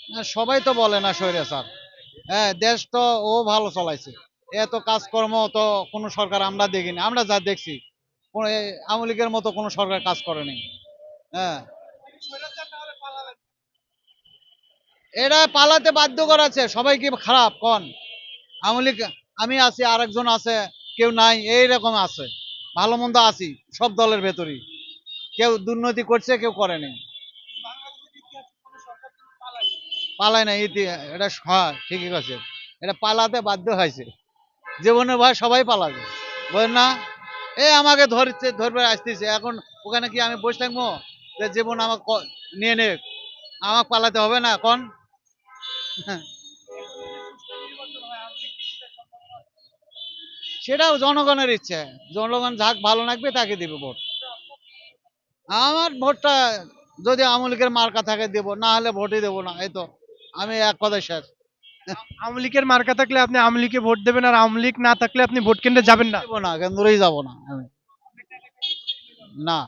না, সবাই তো বলে না স্বৈরাচার। হ্যাঁ, দেশ তো ও ভালো চালাইছে। এত কাজকর্ম তো কোনো সরকার আমরা দেখিনি, আমরা যা দেখছি কোনো আওয়ামী লীগের মতো কোনো সরকার কাজ করেনি। হ্যাঁ, এরা পালাতে বাধ্য করাচ্ছে। সবাই কি খারাপ কোন? আওয়ামী লীগ, আমি আছি, আরেকজন আছে, কেউ নাই, এইরকম আছে। ভালো মন্দ আছি সব দলের ভেতরই। কেউ দুর্নীতি করছে, কেউ করেনি। পালায় না, এটা হ্যাঁ ঠিকই আছে। এটা পালাতে বাধ্য হয়েছে। জীবনে ভাই সবাই পালাবে, বুঝলেন না? এই আমাকে ধরছে, ধরবে আসতেছে এখন। ওখানে কি আমি বসে থাকবো যে জীবন আমাকে নিয়ে নে? আমাকে পালাতে হবে না এখন? সেটাও জনগণের ইচ্ছে। জনগণ যাক ভালো লাগবে তাকে দিবে ভোট। আমার ভোটটা যদি আওয়ামী লীগের মার্কা থাকে দেবো, না হলে ভোটই দেবো না, এই তো। আমি এক কথায় শেষ। আওয়ামী লীগের মার্কা থাকলে আপনি আওয়ামী লীগে ভোট দেবেন, আর আওয়ামী লীগ না থাকলে আপনি ভোট কেন্দ্রে যাবেন না। দেবো না, কেন্দ্রেই যাবো না আমি। না,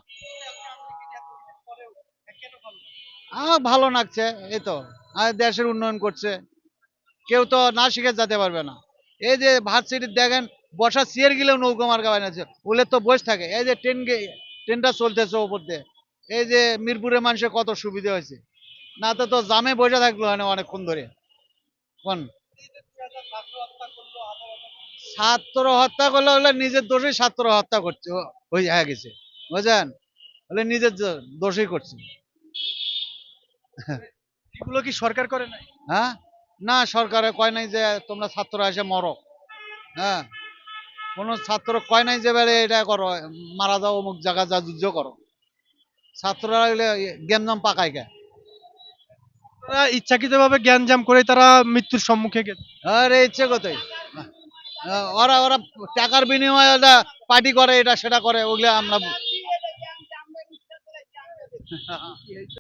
আমার ভালো লাগছে। এই তো, আর দেশের উন্নয়ন করছে। কেউ তো না শিখে যেতে পারবে না। এই যে ভার্সিটি দেখেন, বসার চেয়ার গিলেও নৌকা মার্কা বানিয়েছে, ওগুলো তো বসে থাকে। এই যে ট্রেনটা চলতেছে ওপর দিয়ে, এই যে মিরপুরের মানুষের কত সুবিধা হয়েছে। না তো তো জামে বসে থাকলো মানে অনেকক্ষণ ধরে। কোন ছাত্র হত্যা করলে হলে নিজের দোষেই ছাত্র হত্যা করছে, হয়ে গেছে, বুঝলেন? হলে নিজের দোষই করছে। এগুলো কি সরকার করে নাই? হ্যাঁ, না, সরকারে কয় নাই যে তোমরা ছাত্ররা এসে মরো। হ্যাঁ, কোনো ছাত্র কয় নাই যে বেড়ে এটা করো, মারা যাও অমুক জায়গা যা যুদ্ধ করো। ছাত্ররা হইলে গেমজাম পাকায় গে। তারা ইচ্ছাকৃতভাবে জ্ঞানজাম করে তারা মৃত্যুর সম্মুখে গেছে। আরে ইচ্ছে কতই, ওরা ওরা টাকার বিনিময়ে ওরা পার্টি করে, এটা সেটা করে, ওগুলো আমরা